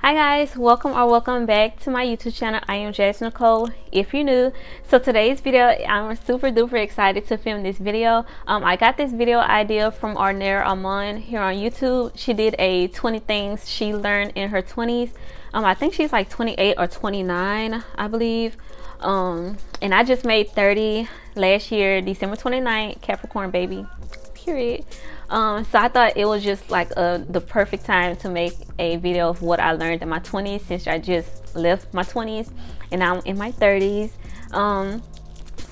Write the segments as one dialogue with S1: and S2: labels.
S1: Hi guys, welcome back to my YouTube channel. I am Jazminenicolle if you're new. So today's video, I'm super duper excited to film this video. I got this video idea from Artbyplinth here on YouTube. She did a 20 things she learned in her 20s. I think she's like 28 or 29, I believe. And I just made 30 last year, December 29th, Capricorn baby, period. So I thought it was just like the perfect time to make a video of what I learned in my 20s, since I just left my 20s and now I'm in my 30s.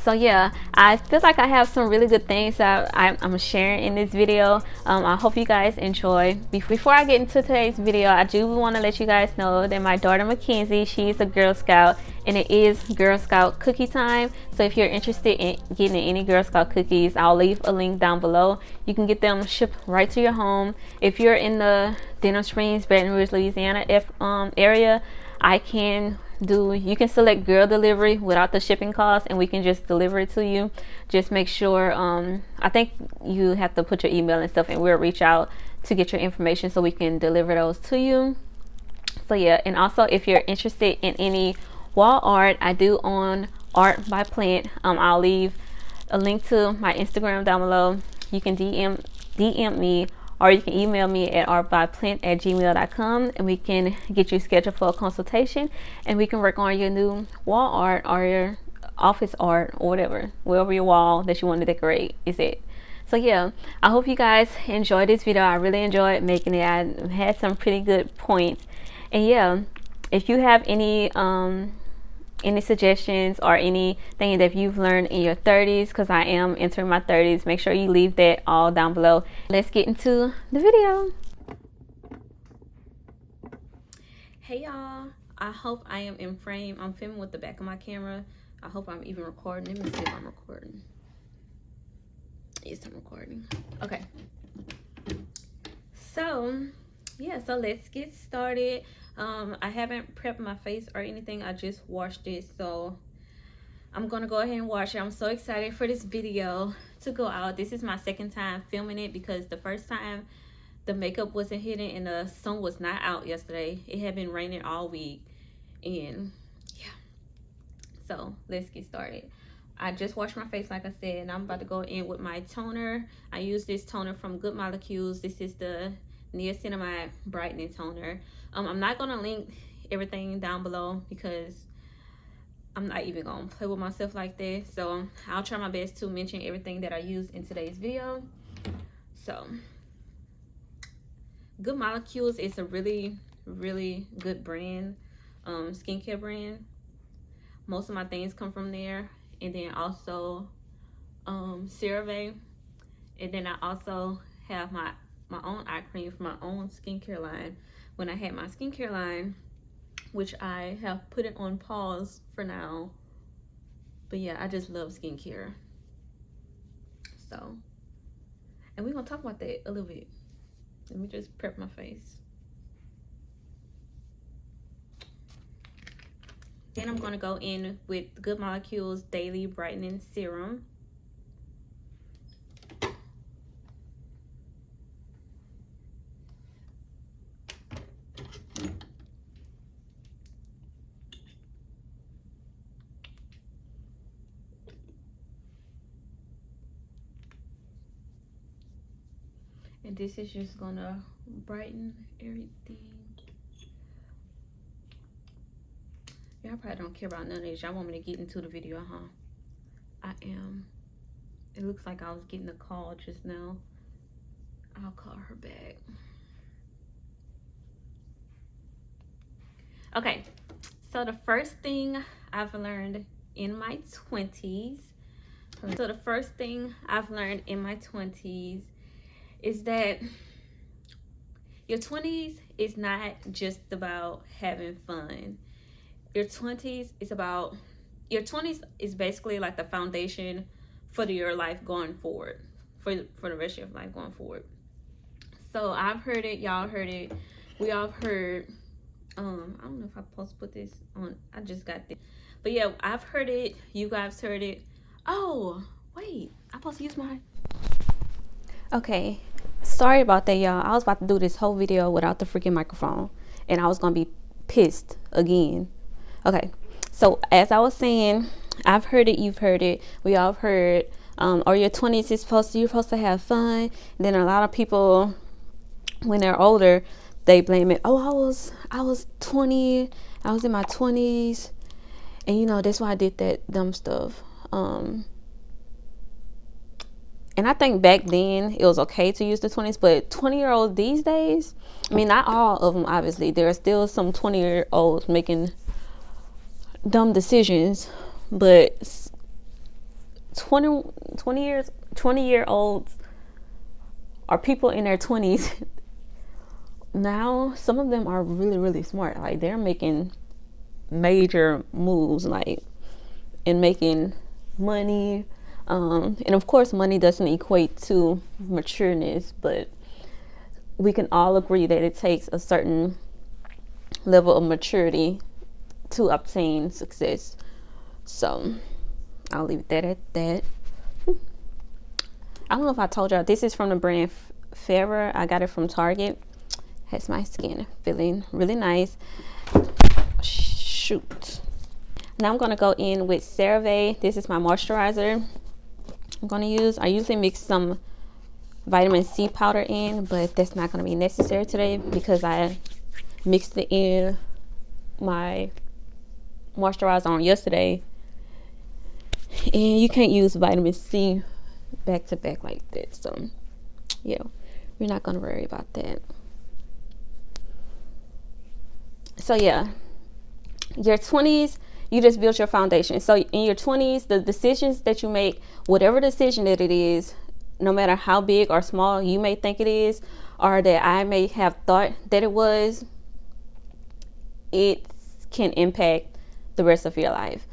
S1: So yeah, I feel like I have some really good things that I'm sharing in this video. I hope you guys enjoy. Before I get into today's video, I do want to let you guys know that my daughter Mackenzie, she's a Girl Scout, and it is Girl Scout cookie time. So if you're interested in getting any Girl Scout cookies, I'll leave a link down below. You can get them shipped right to your home. If you're in the Denham Springs, Baton Rouge, Louisiana area, you can select girl delivery without the shipping cost, and we can just deliver it to you. Just make sure, I think you have to put your email and stuff, and we'll reach out to get your information so we can deliver those to you. So yeah, and also if you're interested in any wall art, I do on Artbyplinth. I'll leave a link to my Instagram down below. You can DM me, or you can email me at artbyplinth@gmail.com, and we can get you scheduled for a consultation, and we can work on your new wall art or your office art or wherever your wall that you want to decorate is at. So yeah, I hope you guys enjoyed this video. I really enjoyed making it. I had some pretty good points. And yeah, if you have any suggestions or anything that you've learned in your 30s, because I am entering my 30s, make sure you leave that all down below. Let's get into the video. Hey y'all, I hope I am in frame. I'm filming with the back of my camera. I hope I'm even recording. Let me see if I'm recording. Yes, I'm recording. Okay, so yeah, so let's get started. I haven't prepped my face or anything. I just washed it, so I'm gonna go ahead and wash it. I'm so excited for this video to go out. This is my second time filming it, because the first time the makeup wasn't hidden and the sun was not out yesterday. It had been raining all week, and yeah, so let's get started. I just washed my face, like I said, and I'm about to go in with my toner. I use this toner from Good Molecules. This is the Niacinamide Brightening Toner. I'm not gonna link everything down below, because I'm not even gonna play with myself like that. So I'll try my best to mention everything that I use in today's video. So Good Molecules is a really good brand, skincare brand. Most of my things come from there. And then also CeraVe. And then I also have my own eye cream for my own skincare line. When I had my skincare line, which I have put it on pause for now, but yeah, I just love skincare. So, and we're gonna talk about that a little bit. Let me just prep my face. Then I'm gonna go in with Good Molecules Daily Brightening Serum. And this is just gonna brighten everything. Y'all probably don't care about none of this. Y'all want me to get into the video, huh? I am. It looks like I was getting a call just now. I'll call her back. Okay, so the first thing I've learned in my 20s. So the first thing I've learned in my 20s is that your 20s is not just about having fun. Your 20s is basically like the foundation for your life going forward, for the rest of your life going forward. So I've heard it, y'all heard it, we all heard. I don't know if I'm supposed to put this on. I just got this, but yeah, I've heard it. You guys heard it. Oh wait, I'm supposed to use my. Okay, sorry about that, y'all. I was about to do this whole video without the freaking microphone, and I was gonna be pissed again. Okay, so as I was saying, I've heard it, you've heard it, we all have heard, or your 20s is you're supposed to have fun. And then a lot of people, when they're older, they blame it. Oh, I was 20, I was in my 20s, and you know, that's why I did that dumb stuff. And I think back then it was okay to use the 20s, but 20-year-olds these days, I mean, not all of them, obviously. There are still some 20-year-olds making dumb decisions, but 20-year-olds are people in their 20s. Now, some of them are really, really smart. Like, they're making major moves, like, and making money. And of course, money doesn't equate to matureness, but we can all agree that it takes a certain level of maturity to obtain success. So I'll leave that at that. I don't know if I told y'all, this is from the brand Fairer. I got it from Target. Has my skin feeling really nice. Shoot. Now I'm going to go in with CeraVe. This is my moisturizer I'm going to use. I usually mix some vitamin C powder in, but that's not going to be necessary today because I mixed it in my moisturizer on yesterday, and you can't use vitamin C back to back like that. So yeah, we're not going to worry about that. So yeah, your 20s, you just build your foundation. So in your 20s, the decisions that you make, whatever decision that it is, no matter how big or small you may think it is, or that I may have thought that it was, it can impact the rest of your life.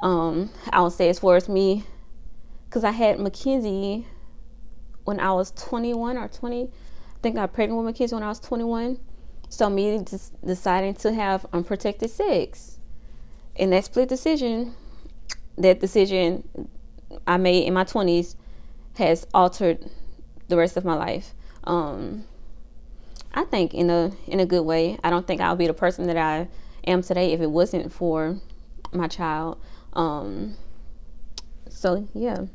S1: I would say, as far as me, because I had Mackenzie when I was 21 or 20. I think I got pregnant with Mackenzie when I was 21. So me just deciding to have unprotected sex, and that split decision, that decision I made in my 20s has altered the rest of my life. I think in a good way. I don't think I'll be the person that I am today if it wasn't for my child. So yeah.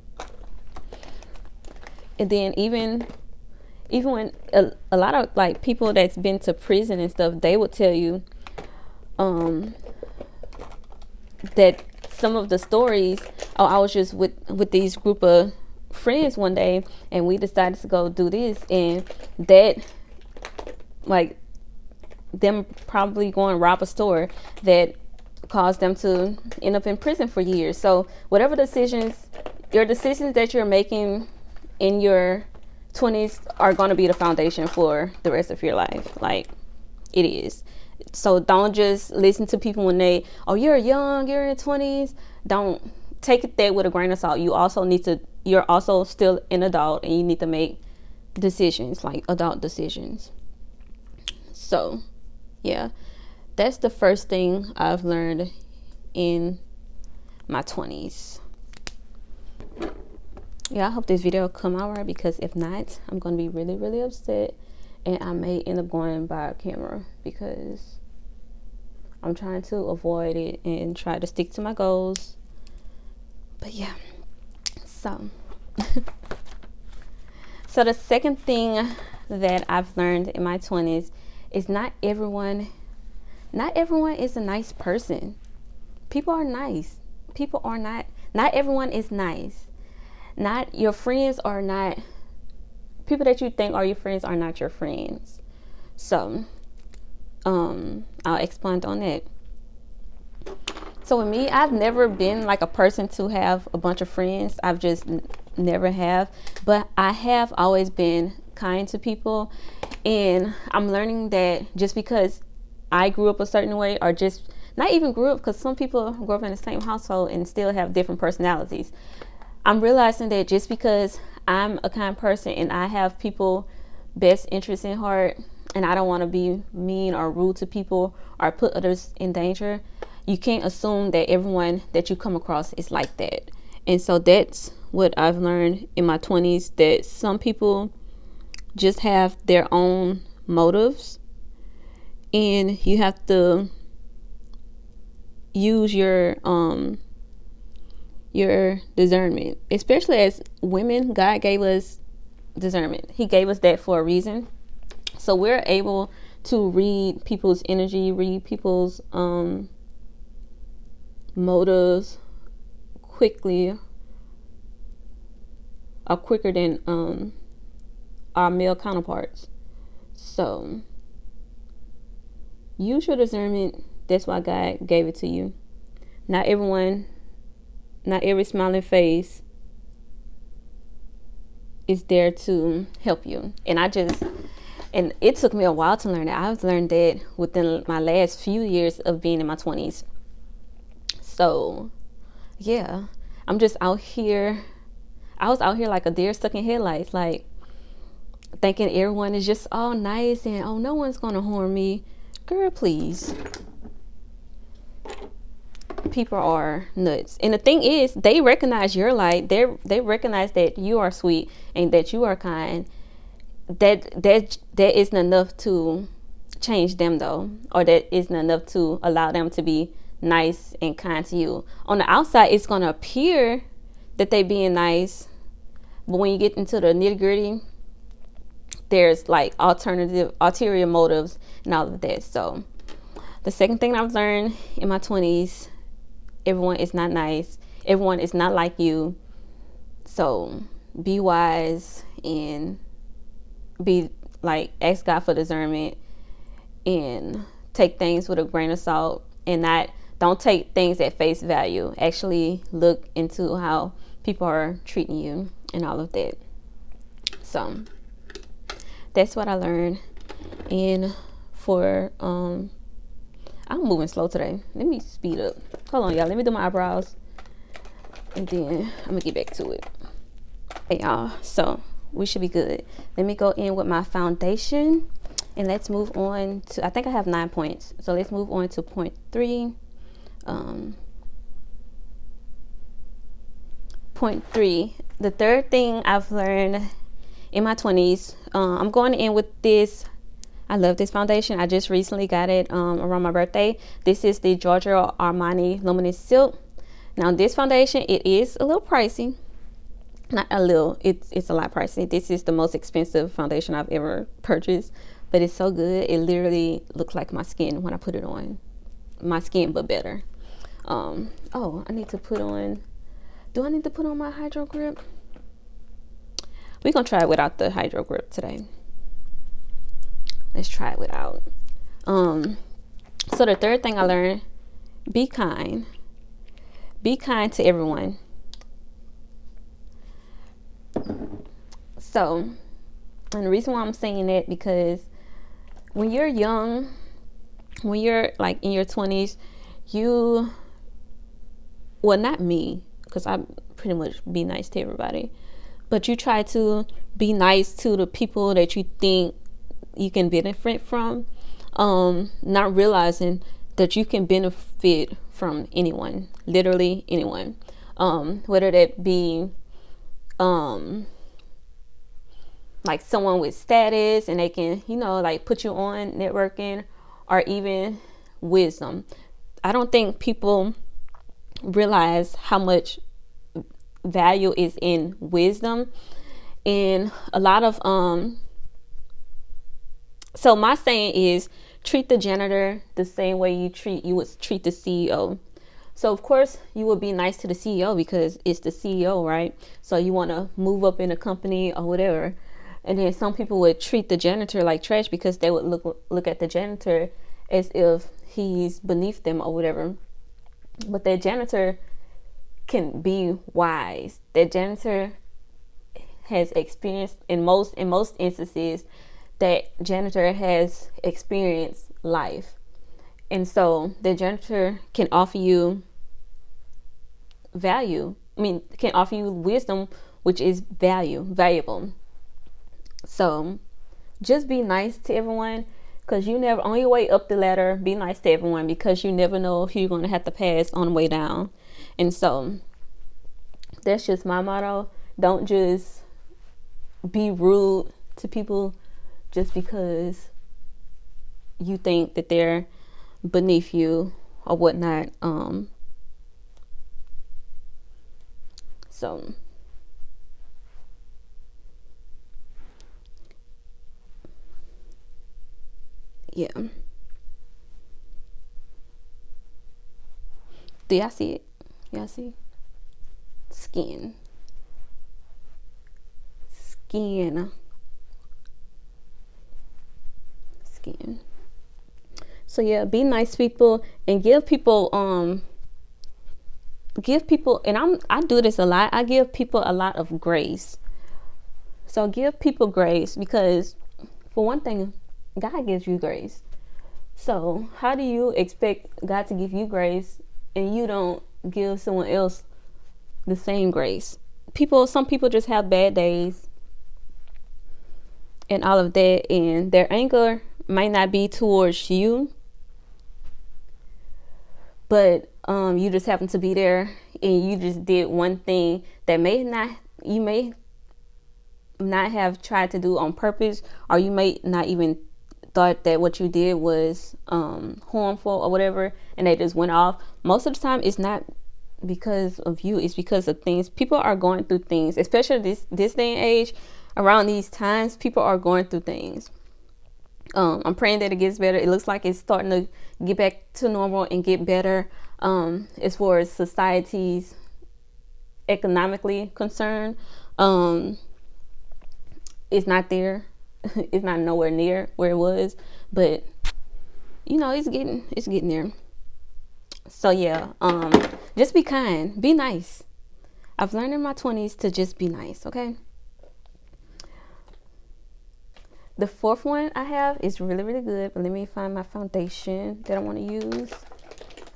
S1: And then even when a lot of like people that's been to prison and stuff, they would tell you that some of the stories, oh, I was just with these group of friends one day and we decided to go do this, and that, like, them probably going to rob a store, that caused them to end up in prison for years. So whatever decisions, your decisions that you're making in your 20s are going to be the foundation for the rest of your life. Like, it is. So don't just listen to people when they, oh, you're young, you're in 20s. Don't take that with a grain of salt. You're also still an adult, and you need to make decisions, like adult decisions. So yeah, that's the first thing I've learned in my 20s. Yeah, I hope this video come out right, because if not, I'm going to be really, really upset, and I may end up going by a camera because I'm trying to avoid it and try to stick to my goals. But yeah, so so the second thing that I've learned in my 20s is not everyone is a nice person. People are nice. People are not everyone is nice. Not your friends are not, people that you think are your friends are not your friends. So I'll expand on that. So with me, I've never been like a person to have a bunch of friends. I've just never have, but I have always been kind to people, and I'm learning that just because I grew up a certain way, or just not even grew up, because some people grow up in the same household and still have different personalities. I'm realizing that just because I'm a kind person and I have people best interests in heart, and I don't want to be mean or rude to people or put others in danger, you can't assume that everyone that you come across is like that. And so that's what I've learned in my 20s, that some people just have their own motives, and you have to use your discernment, especially as women. God gave us discernment. He gave us that for a reason. So we're able to read people's energy, read people's motives quickly, or quicker than our male counterparts. So use your discernment. That's why God gave it to you. Not every smiling face is there to help you. And it took me a while to learn that. I've learned that within my last few years of being in my 20s. So yeah, I'm just out here. I was out here like a deer stuck in headlights, like thinking everyone is just all nice and oh, no one's gonna harm me. Girl, please. People are nuts. And the thing is, they recognize your light. They recognize that you are sweet and that you are kind. That isn't enough to change them though, or that isn't enough to allow them to be nice and kind to you. On the outside, it's gonna appear that they being nice, but when you get into the nitty-gritty, there's like ulterior motives and all of that. So the second thing I've learned in my 20s, everyone is not nice. Everyone is not like you. So be wise and be like, ask God for discernment and take things with a grain of salt, and don't take things at face value. Actually look into how people are treating you and all of that. So that's what I learned. And for I'm moving slow today. Let me speed up. Hold on, y'all. Let me do my eyebrows, and then I'm gonna get back to it. Hey, y'all. So we should be good. Let me go in with my foundation, and let's move on to. I think I have 9 points. So let's move on to point 3. Point 3. The third thing I've learned in my 20s. I'm going in with this. I love this foundation. I just recently got it around my birthday. This is the Giorgio Armani Luminous Silk. Now this foundation, it is a little pricey. Not a little, it's a lot pricey. This is the most expensive foundation I've ever purchased, but it's so good. It literally looks like my skin when I put it on. My skin, but better. Oh, I need to put on, do I need to put on my Hydro Grip? We're gonna try it without the Hydro Grip today. Let's try it without. So the third thing I learned, be kind. Be kind to everyone. So, and the reason why I'm saying that, because when you're young, when you're like in your 20s, well, not me, because I pretty much be nice to everybody, but you try to be nice to the people that you think you can benefit from, not realizing that you can benefit from anyone, literally anyone, whether that be like someone with status and they can, like put you on networking, or even wisdom. I don't think people realize how much value is in wisdom. And a lot of so my saying is, treat the janitor the same way you would treat the CEO. So of course you would be nice to the CEO because it's the CEO, right? So you want to move up in a company or whatever. And then some people would treat the janitor like trash because they would look at the janitor as if he's beneath them or whatever. But that janitor can be wise. That janitor has experienced, in most instances, that janitor has experienced life. And so the janitor can offer you value. Can offer you wisdom, which is valuable. So just be nice to everyone, because you never, on your way up the ladder, be nice to everyone, because you never know who you're going to have to pass on the way down. And so that's just my motto. Don't just be rude to people just because you think that they're beneath you or whatnot. So yeah. Do y'all see it? Y'all see? Skin. Skin. Skin. So yeah, be nice people and give people, and I do this a lot. I give people a lot of grace. So give people grace because, for one thing, God gives you grace. So how do you expect God to give you grace and you don't give someone else the same grace? Some people just have bad days and all of that, and their anger might not be towards you, but you just happen to be there and you just did one thing that you may not have tried to do on purpose, or you may not even thought that what you did was harmful or whatever, and they just went off. Most of the time it's not because of you, it's because of things. People are going through things, especially this day and age. Around these times, people are going through things. I'm praying that it gets better. It looks like it's starting to get back to normal and get better, as far as society's economically concerned. It's not there. It's not nowhere near where it was, but it's getting there. So yeah, just be kind, be nice. I've learned in my 20s to just be nice. Okay. The fourth one I have is really, really good, but let me find my foundation that I want to use.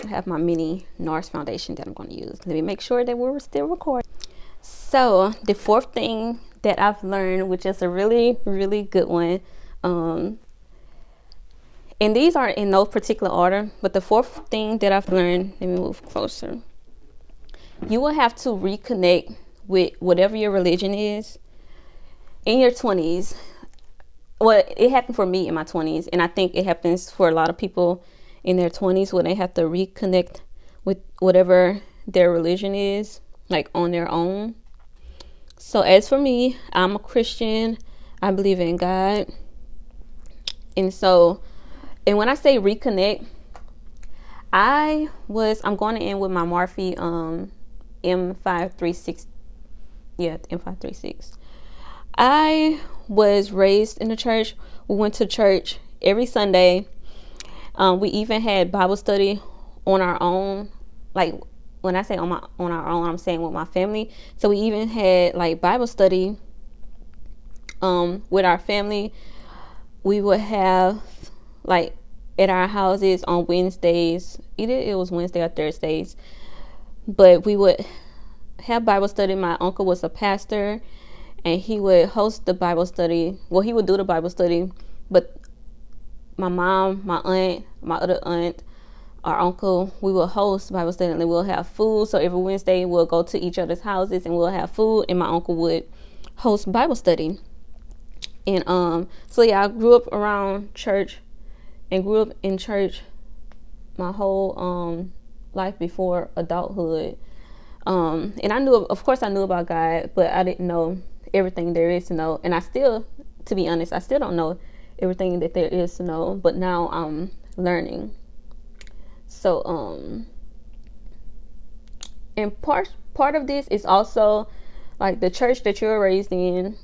S1: I have my mini NARS foundation that I'm going to use. Let me make sure that we're still recording. So the fourth thing that I've learned, which is a really, really good one, and these are in no particular order, but the fourth thing that I've learned, let me move closer. You will have to reconnect with whatever your religion is in your 20s. Well, it happened for me in my 20s, and I think it happens for a lot of people in their 20s when they have to reconnect with whatever their religion is, like on their own. So as for me, I'm a Christian. I believe in God. And when I say reconnect, I'm going to end with my Morphe M536. Yeah, M536. I was raised in the church. We went to church every Sunday. We even had Bible study on our own. Like, when I say on our own, I'm saying with my family. So we even had like Bible study with our family. We would have like at our houses on Wednesdays. Either it was Wednesday or Thursdays. But we would have Bible study. My uncle was a pastor, and he would host the Bible study. Well, he would do the Bible study, but my mom, my aunt, my other aunt, our uncle, we will host Bible study, and then we'll have food. So every Wednesday we'll go to each other's houses and we'll have food, and my uncle would host Bible study. And so yeah, I grew up around church and grew up in church my whole life before adulthood. And I knew, of course I knew about God, but I didn't know everything there is to know. And to be honest, I still don't know everything that there is to know, but now I'm learning. So and part of this is also like the church that you're raised in.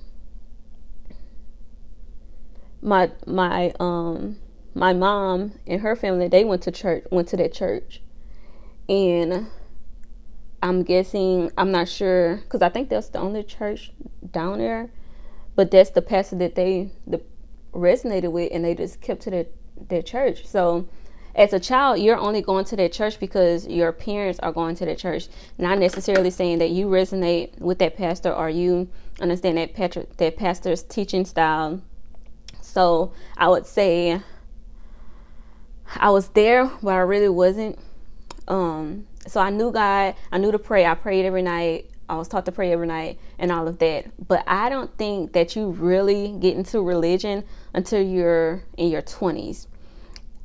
S1: My mom and her family, they went to that church, and I'm guessing, I'm not sure, because I think that's the only church down there, but that's the pastor that they resonated with, and they just kept to their church. So as a child, you're only going to that church because your parents are going to that church, not necessarily saying that you resonate with that pastor or you understand that pastor's teaching style. So I would say I was there, but I really wasn't. So I knew God, I knew to pray. I prayed every night. I was taught to pray every night and all of that. But I don't think that you really get into religion until you're in your 20s.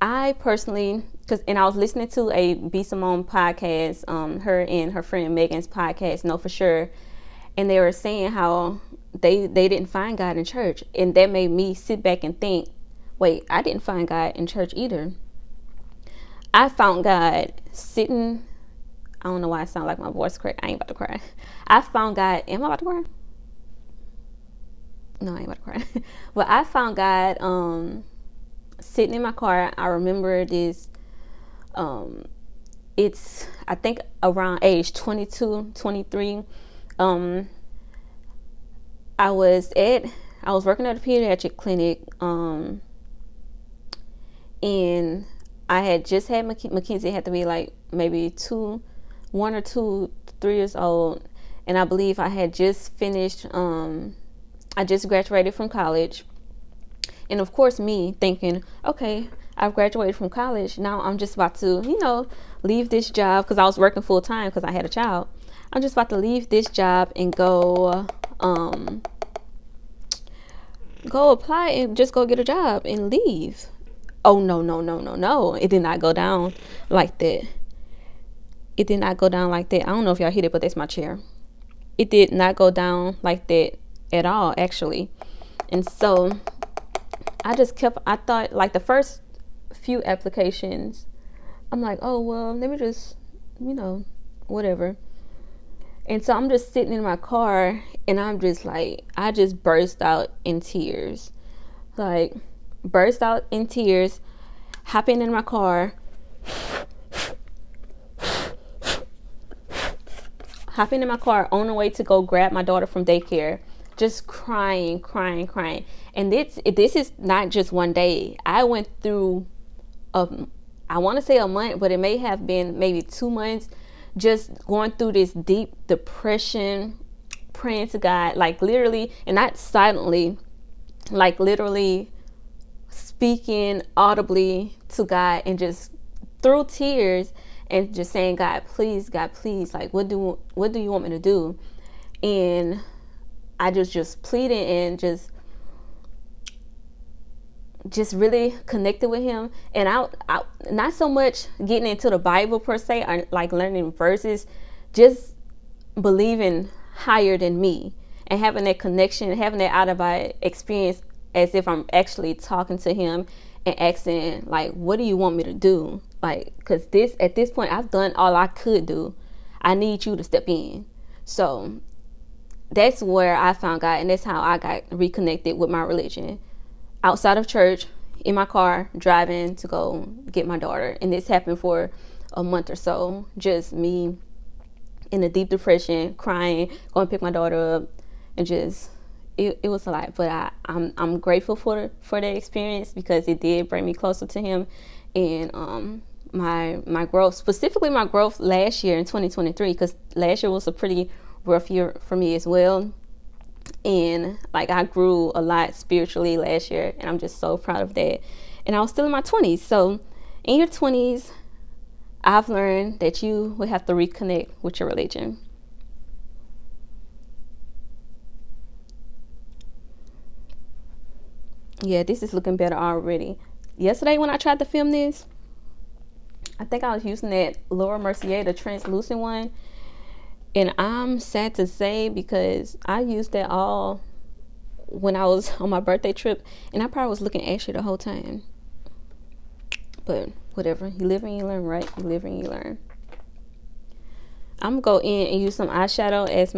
S1: I personally, and I was listening to a B Simone podcast, her and her friend Megan's podcast, Know For Sure, and they were saying how they didn't find God in church, and that made me sit back and think, wait, I didn't find God in church either. I found God sitting. I don't know why I sound like my voice cracked. I ain't about to cry. I found God. Am I about to cry? No, I ain't about to cry. But I found God sitting in my car. I remember this. It's, I think, around age 22, 23. I was working at a pediatric clinic. And I had just had Mackenzie had to be like maybe 1 or 2, 3 years old, and I believe I had just finished. I just graduated from college, and of course, me thinking, okay, I've graduated from college. Now I'm just about to, leave this job because I was working full time because I had a child. I'm just about to leave this job and go apply and just go get a job and leave. Oh, no. It did not go down like that. It did not go down like that. I don't know if y'all hear it, but that's my chair. It did not go down like that at all, actually. And so I thought like the first few applications, I'm like, oh, well, let me just, whatever. And so I'm just sitting in my car and I'm just like, I just burst out in tears. Hopping in my car, on the way to go grab my daughter from daycare, just crying. And this is not just one day. I went through, I want to say a month, but it may have been maybe 2 months, just going through this deep depression, praying to God, like literally, and not silently, like literally speaking audibly to God, and just through tears, and just saying, God, please, like, what do you want me to do? And I just pleading and just really connected with him. And I not so much getting into the Bible per se, or like learning verses, just believing higher than me and having that connection, having that out of body experience, as if I'm actually talking to him and asking, like, what do you want me to do? Like, because at this point, I've done all I could do. I need you to step in. So that's where I found God, and that's how I got reconnected with my religion. Outside of church, in my car, driving to go get my daughter. And this happened for a month or so. Just me in a deep depression, crying, going to pick my daughter up, and just, it was a lot. But I'm grateful for that experience, because it did bring me closer to him. And my growth, specifically my growth last year in 2023, because last year was a pretty rough year for me as well. And like, I grew a lot spiritually last year, and I'm just so proud of that. And I was still in my 20s. So in your 20s, I've learned that you will have to reconnect with your religion. Yeah, this is looking better already. Yesterday when I tried to film this, I think I was using that Laura Mercier, the translucent one. And I'm sad to say, because I used that all when I was on my birthday trip, and I probably was looking ashy the whole time. But whatever, you live and you learn, right? You live and you learn. I'm gonna go in and use some eyeshadow as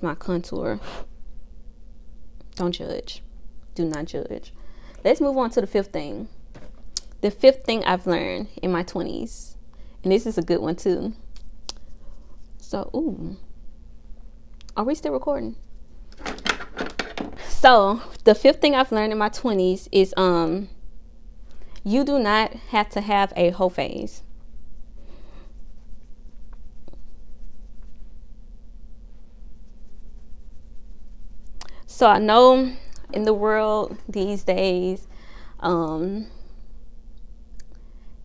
S1: my contour. Don't judge. Do not judge. Let's move on to the fifth thing. The fifth thing I've learned in my 20s, and this is a good one too. So, are we still recording? So, the fifth thing I've learned in my 20s is you do not have to have a whole phase. So I know in the world these days,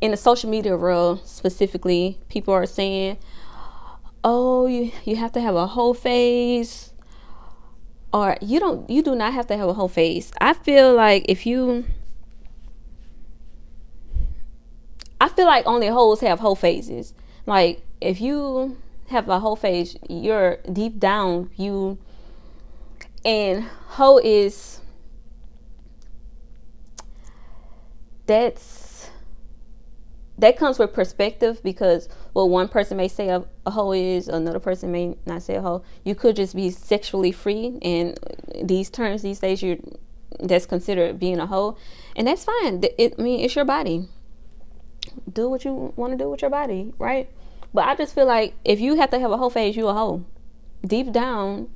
S1: in the social media world specifically, people are saying, oh, you have to have a whole phase, or you do not have to have a whole face. I feel like only hoes have whole faces. Like, if you have a whole face, you're deep down, and hoe is, that comes with perspective, because what one person may say a hoe is, another person may not say a hoe. You could just be sexually free, and these terms these days, that's considered being a hoe, and that's fine. It's your body. Do what you want to do with your body, right? But I just feel like if you have to have a whole face, you a hoe. Deep down,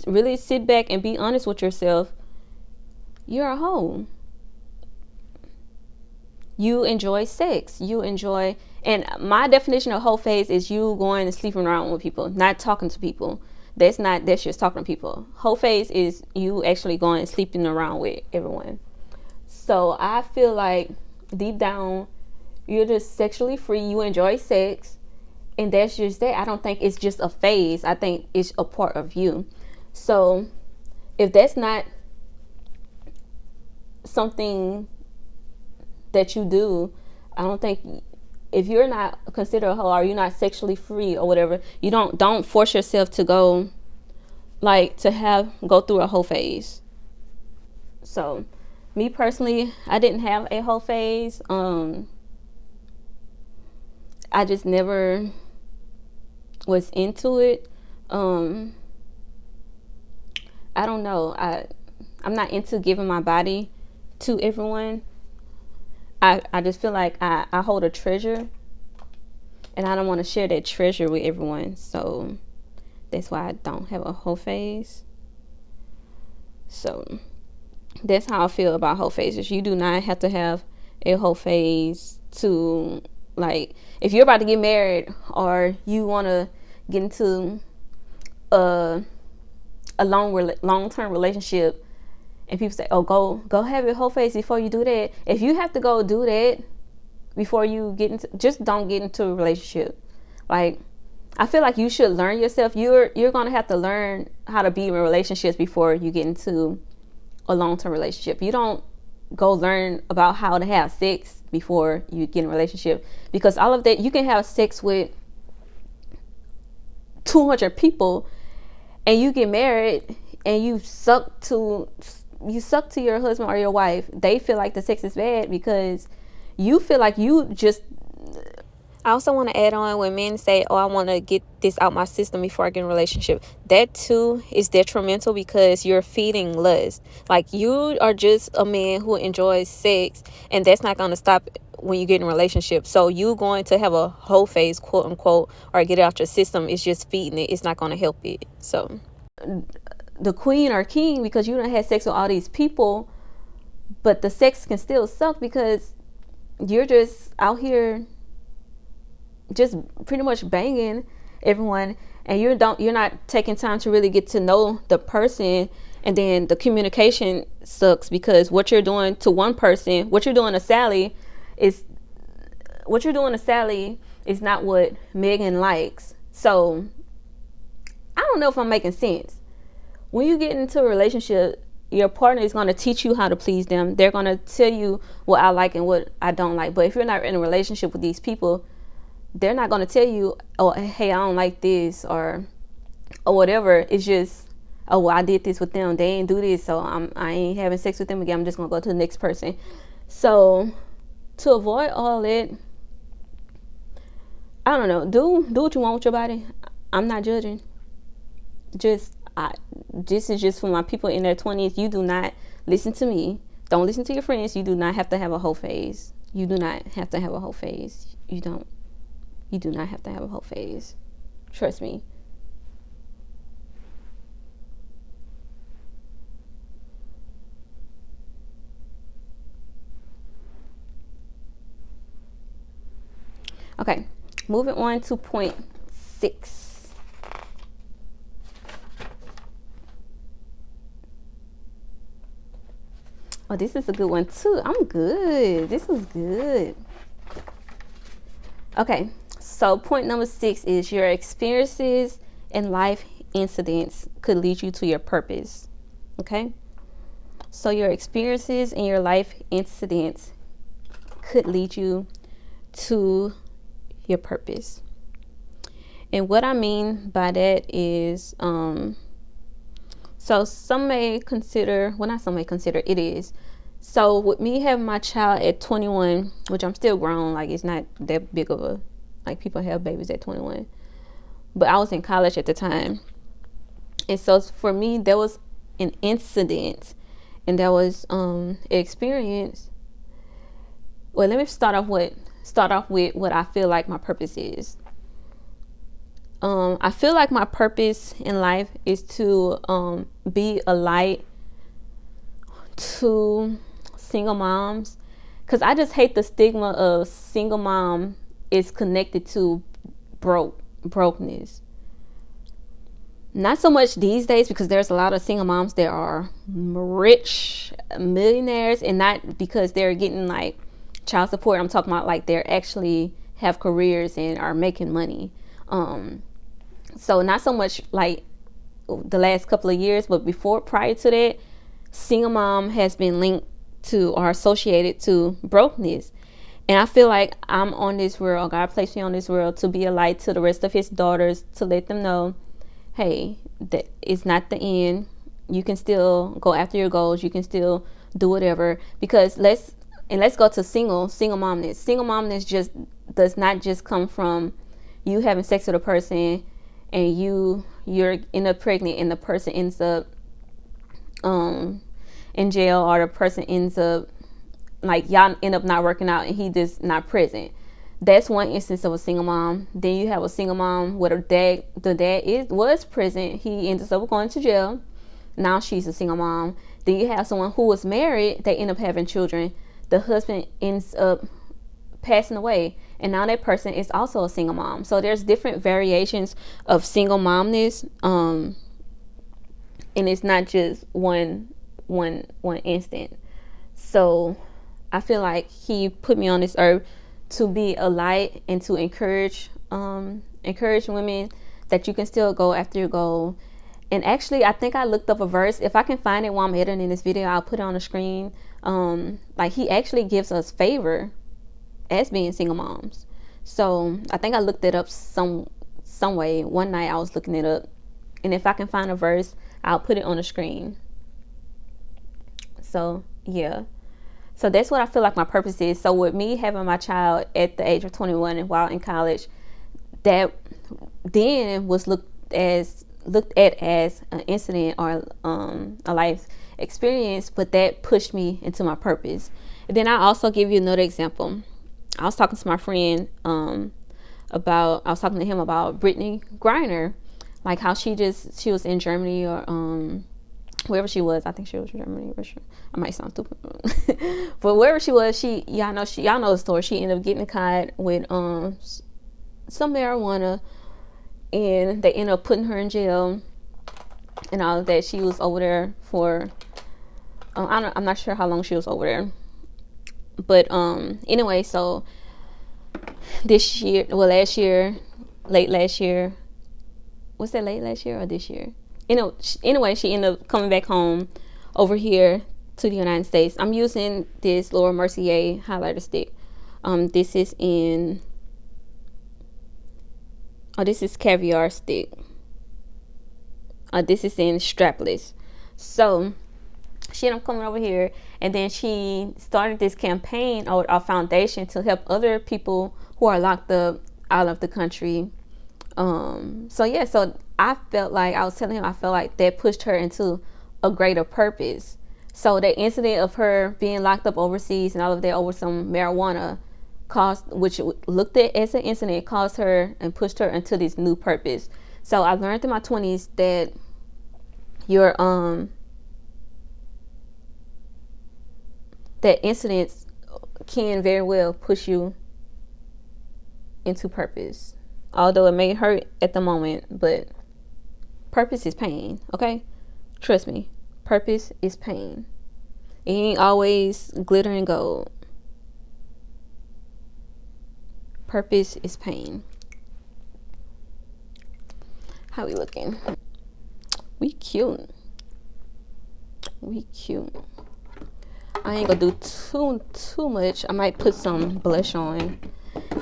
S1: really sit back and be honest with yourself. You're a hoe. You enjoy sex. And my definition of whole phase is you going and sleeping around with people, not talking to people. That's just talking to people. Whole phase is you actually going and sleeping around with everyone. So I feel like deep down, you're just sexually free. You enjoy sex, and that's just that. I don't think it's just a phase. I think it's a part of you. So if that's not something that you do, I don't think, if you're not considered a hoe, or you're not sexually free or whatever, you don't force yourself to go, like, go through a whole phase. So me personally, I didn't have a whole phase. I just never was into it. I don't know. I'm not into giving my body to everyone. I just feel like I hold a treasure, and I don't want to share that treasure with everyone. So that's why I don't have a whole phase. So that's how I feel about whole phases. You do not have to have a whole phase to, like, if you're about to get married, or you want to get into a long-term relationship, and people say, oh, go have your whole face before you do that. If you have to go do that before you just don't get into a relationship. Like, I feel like you should learn yourself. You're going to have to learn how to be in relationships before you get into a long-term relationship. You don't go learn about how to have sex before you get in a relationship, because all of that, you can have sex with 200 people, and you get married, and you suck to your husband or your wife. They feel like the sex is bad because you feel like you just. I also want to add on, when men say, oh, I want to get this out my system before I get in a relationship, that too is detrimental, because you're feeding lust. Like, you are just a man who enjoys sex, and that's not going to stop when you get in a relationship. So you going to have a whole phase, quote unquote, or get it out your system, is just feeding it. It's not going to help it. So the queen or king, because you done had sex with all these people, but the sex can still suck because you're just out here just pretty much banging everyone, and you're not taking time to really get to know the person. And then the communication sucks, because what you're doing to one person, what you're doing to Sally is not what Megan likes. So I don't know if I'm making sense. When you get into a relationship, your partner is going to teach you how to please them. They're going to tell you what I like and what I don't like. But if you're not in a relationship with these people, they're not going to tell you, oh, hey, I don't like this, or whatever. It's just, oh, well, I did this with them, they ain't do this, so I ain't having sex with them again, I'm just going to go to the next person. So to avoid all that, I don't know, do what you want with your body. I'm not judging. This is just for my people in their 20s. You do not listen to me. Don't listen to your friends. You do not have to have a whole phase. You do not have to have a whole phase. You don't. You do not have to have a whole phase. Trust me. Okay, moving on to point 6. Oh, this is a good one too. I'm good. This is good. Okay, so point number 6 is your experiences and life incidents could lead you to your purpose. Okay, so your experiences and your life incidents could lead you to your purpose. And what I mean by that is, so some may consider, well, not some may consider, it is. So with me having my child at 21, which I'm still grown, like it's not that big of a, like people have babies at 21, but I was in college at the time. And so for me, there was an incident, and that was an experience. Well, let me start off with what I feel like my purpose is. I feel like my purpose in life is to be a light to single moms, because I just hate the stigma of single mom is connected to brokenness. Not so much these days, because there's a lot of single moms that are rich millionaires, and not because they're getting like child support. I'm talking about like they're actually have careers and are making money. So not so much like the last couple of years, but prior to that, single mom has been linked to or associated to brokenness. And I feel like I'm on this world, God placed me on this world to be a light to the rest of his daughters, to let them know, hey, that it's not the end. You can still go after your goals. You can still do whatever. Because let's go to single momness. Single momness just does not just come from you having sex with a person and you're end up pregnant and the person ends up in jail, or the person ends up like y'all end up not working out and he just not present. That's one instance of a single mom. Then you have a single mom where the dad was present. He ends up going to jail. Now she's a single mom. Then you have someone who was married. They end up having children. The husband ends up passing away, and now that person is also a single mom. So there's different variations of single momness, and it's not just one instant. So I feel like he put me on this earth to be a light and to encourage women that you can still go after your goal. And actually, I think I looked up a verse. If I can find it while I'm editing this video, I'll put it on the screen. Like he actually gives us favor as being single moms. So I think I looked it up some way. One night I was looking it up, and if I can find a verse, I'll put it on the screen. So yeah. So that's what I feel like my purpose is. So with me having my child at the age of 21 and while in college, that then was looked at as an incident or a life experience, but that pushed me into my purpose. And then I also give you another example. I was talking to my friend about Brittany Griner, like how she was in Germany or wherever she was. I think she was in Germany. I might sound stupid, but wherever she was, y'all know the story. She ended up getting caught with some marijuana, and they ended up putting her in jail and all of that. She was over there for I'm not sure how long she was over there, but anyway, so last year, late last year, was that late last year or this year? Anyway, she ended up coming back home over here to the United States. I'm using this Laura Mercier highlighter stick. This is this is caviar stick. This is in strapless. So she ended up coming over here, and then she started this campaign or a foundation to help other people who are locked up out of the country. So I felt like, I was telling him, I felt like that pushed her into a greater purpose. So that incident of her being locked up overseas and all of that over some marijuana which looked at as an incident, caused her and pushed her into this new purpose. So I learned in my 20s that that incidents can very well push you into purpose. Although it may hurt at the moment, but purpose is pain, okay? Trust me, purpose is pain. It ain't always glitter and gold. Purpose is pain. How we looking? We cute. we cute. I ain't gonna do too much. I might put some blush on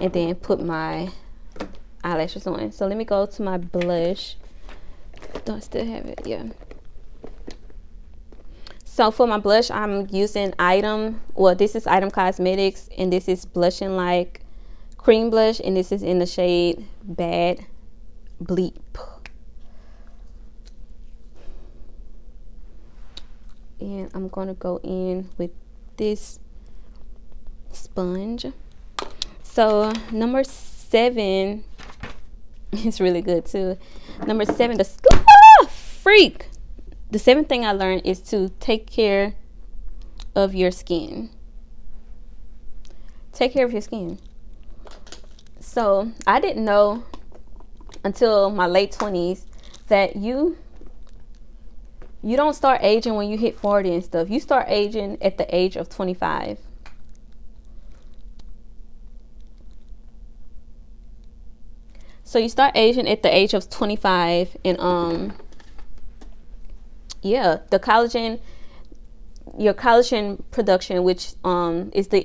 S1: and then put my eyelashes on. So let me go to my blush. Do I still have it? Yeah. So for my blush, I'm using this is Item Cosmetics, and this is Blushing Like Cream Blush, and this is in the shade Bad Bleep. And I'm gonna go in with this sponge. So number 7 is really good too. Number 7, the 7th thing I learned is to take care of your skin. Take care of your skin. So I didn't know until my late 20s that you don't start aging when you hit 40 and stuff. You start aging at the age of 25. So you start aging at the age of 25, and yeah, the collagen, your collagen production, which is the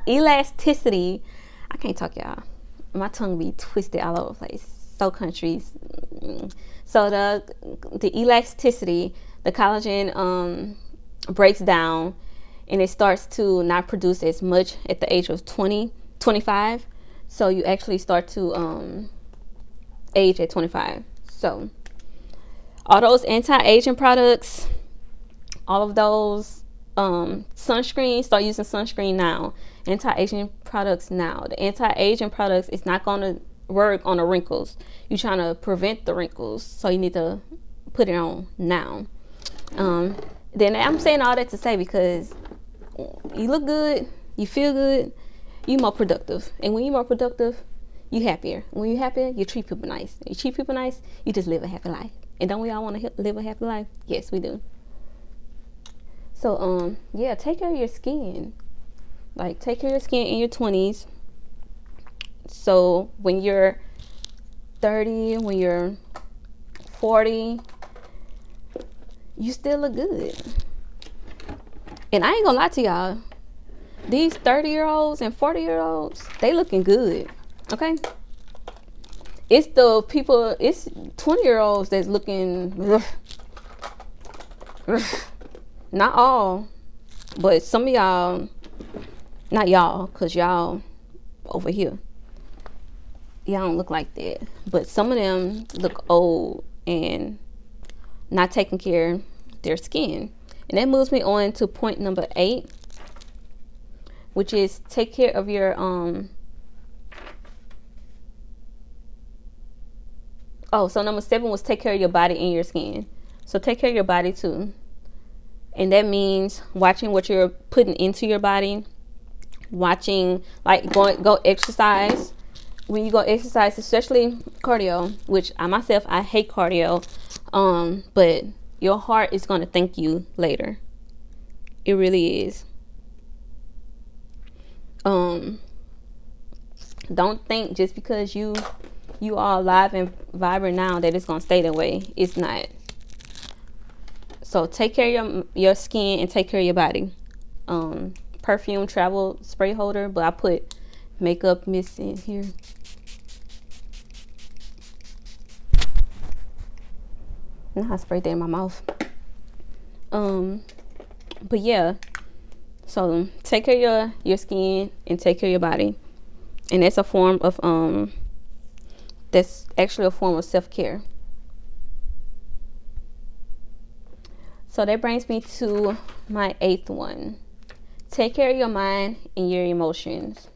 S1: elasticity. I can't talk, y'all. My tongue be twisted all over the place. So countries. So the elasticity, the collagen breaks down, and it starts to not produce as much at the age of 25. So you actually start to age at 25. So all those anti-aging products, all of those sunscreen, start using sunscreen now. Anti-aging products now. The anti-aging products is not going to work on the wrinkles. You're trying to prevent the wrinkles, so you need to put it on now. Then I'm saying all that to say, because you look good, you feel good, you're more productive. And when you're more productive, you're happier. When you're happier, you treat people nice. You treat people nice, you just live a happy life. And don't we all want to live a happy life? Yes, we do. So yeah, take care of your skin. Like, take care of your skin in your 20s. So when you're 30, when you're 40, you still look good. And I ain't gonna lie to y'all, these 30-year-olds and 40-year-olds, they looking good. Okay? It's the people, it's 20-year-olds that's looking not all, but some of y'all, not y'all, because y'all over here, y'all don't look like that. But some of them look old and not taking care of their skin. And that moves me on to point number 8, which is take care of your so number 7 was take care of your body and your skin. So take care of your body too. And that means watching what you're putting into your body, watching, like, go exercise. When you go exercise, especially cardio, which I hate cardio, but your heart is going to thank you later. It really is. Don't think just because you are alive and vibrant now that it's going to stay that way. It's not. So take care of your skin and take care of your body. Perfume travel spray holder, but I put makeup mist in here. Now I sprayed that in my mouth. But yeah, so take care of your skin and take care of your body, and that's a form of that's actually a form of self-care. So that brings me to my 8th one. Take care of your mind and your emotions.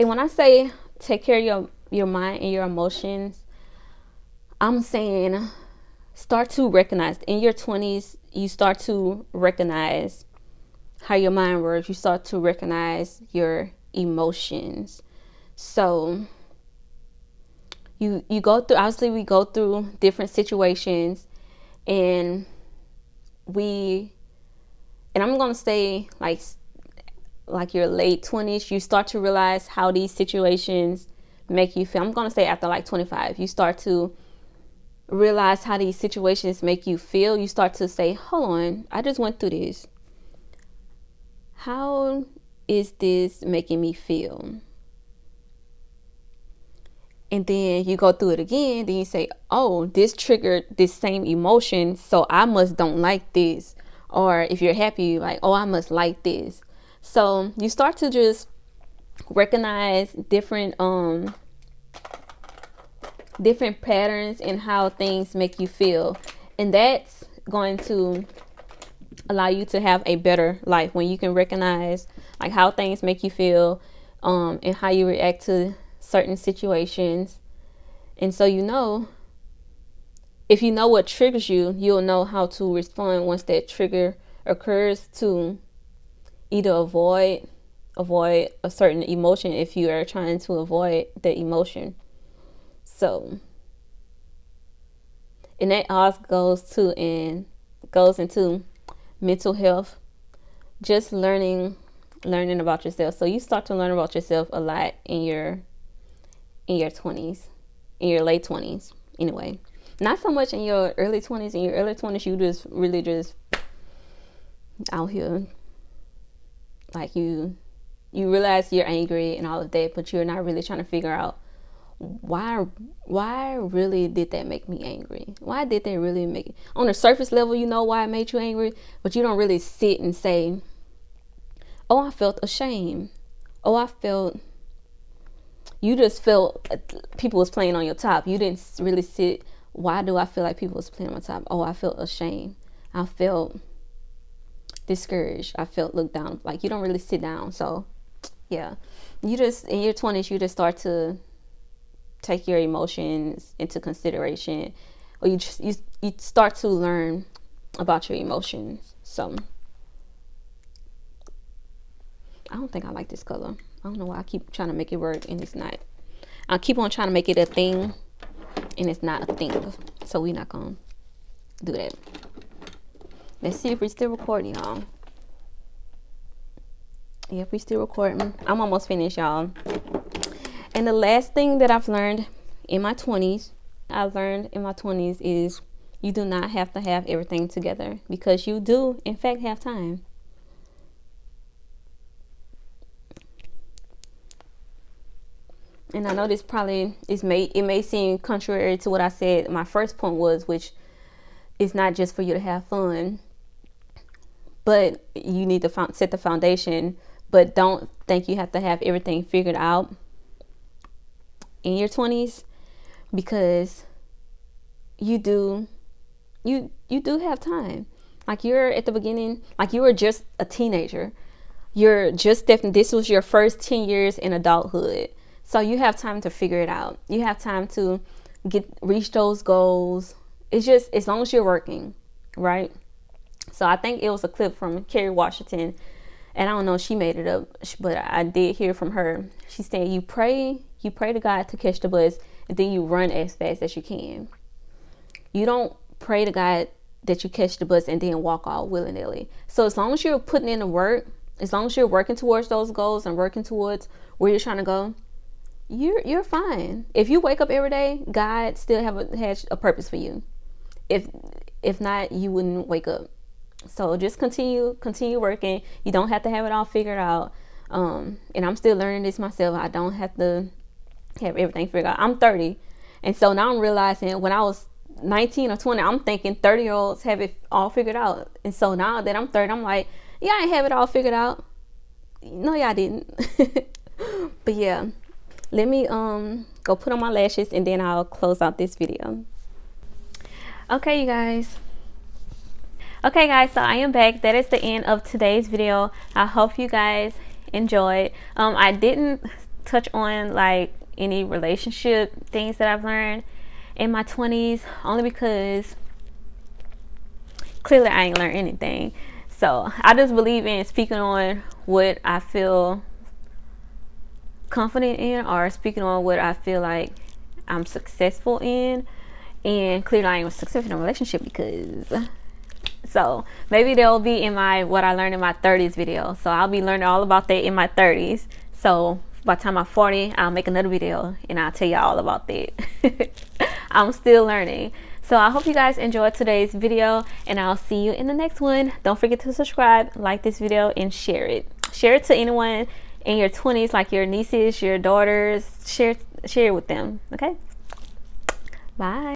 S1: And when I say take care of your mind and your emotions, I'm saying start to recognize in your 20s, you start to recognize how your mind works. You start to recognize your emotions. So you go through, obviously we go through different situations, and I'm going to say like your late 20s, you start to realize how these situations make you feel. I'm going to say after like 25, you start to realize how these situations make you feel, you start to say, hold on, I just went through this. How is this making me feel? And then you go through it again, then you say, oh, this triggered this same emotion, so I must don't like this. Or if you're happy, like, oh, I must like this. So you start to just recognize different patterns in how things make you feel. And that's going to allow you to have a better life when you can recognize like how things make you feel, and how you react to certain situations. And so, you know, if you know what triggers you, you'll know how to respond once that trigger occurs, to either avoid a certain emotion if you are trying to avoid the emotion. So, and that also goes into mental health, just learning about yourself. So you start to learn about yourself a lot in your 20s, in your late 20s anyway. Not so much in your early 20s. In your early 20s, you just really just out here, like you realize you're angry and all of that, but you're not really trying to figure out why really did that make me angry? Why did that really make it? On the surface level, you know why it made you angry, but you don't really sit and say, oh, I felt ashamed. Oh, you just felt people was playing on your top. You didn't really sit, why do I feel like people was playing on my top? Oh, I felt ashamed. I felt discouraged. I felt looked down. Like, you don't really sit down. So yeah, you just, in your 20s, you just start to take your emotions into consideration, or you start to learn about your emotions. So I don't think I like this color. I don't know why I keep trying to make it work and it's not. I keep on trying to make it a thing and it's not a thing. So we're not gonna do that. Let's see if we're still recording, y'all. Yep, we still recording. I'm almost finished, y'all. And the last thing that I've learned in my 20s, is you do not have to have everything together, because you do, in fact, have time. And I know this probably it may seem contrary to what I said my first point was, which is not just for you to have fun, but you need to set the foundation. But don't think you have to have everything figured out in your 20s, because you do have time. Like, you're at the beginning, like you were just a teenager. You're just this was your first 10 years in adulthood. So you have time to figure it out. You have time to reach those goals. It's just, as long as you're working, right? So I think it was a clip from Kerry Washington, and I don't know if she made it up, but I did hear from her. She said, you pray to God to catch the bus, and then you run as fast as you can. You don't pray to God that you catch the bus and then walk all willy-nilly. So as long as you're putting in the work, as long as you're working towards those goals and working towards where you're trying to go, you're fine. If you wake up every day, God still has a purpose for you. If not, you wouldn't wake up. So just continue working. You don't have to have it all figured out. And I'm still learning this myself. I don't have to have everything figured out. I'm 30, and so now I'm realizing, when I was 19 or 20, I'm thinking 30-year-olds have it all figured out. And so now that I'm 30, I'm like, yeah, I ain't have it all figured out. No, y'all didn't. But yeah, let me go put on my lashes, and then I'll close out this video. Okay, guys, so I am back. That is the end of today's video. I hope you guys enjoyed. I didn't touch on like any relationship things that I've learned in my 20s, only because clearly I ain't learned anything. So I just believe in speaking on what I feel confident in, or speaking on what I feel like I'm successful in. And clearly I ain't successful in a relationship, because so maybe they'll be in my what I learned in my 30s video. So I'll be learning all about that in my 30s. So by the time I'm 40, I'll make another video and I'll tell you all about that. I'm still learning. So I hope you guys enjoyed today's video, and I'll see you in the next one. Don't forget to subscribe, like this video, and share it. Share it to anyone in your 20s, like your nieces, your daughters. Share it with them. Okay, bye.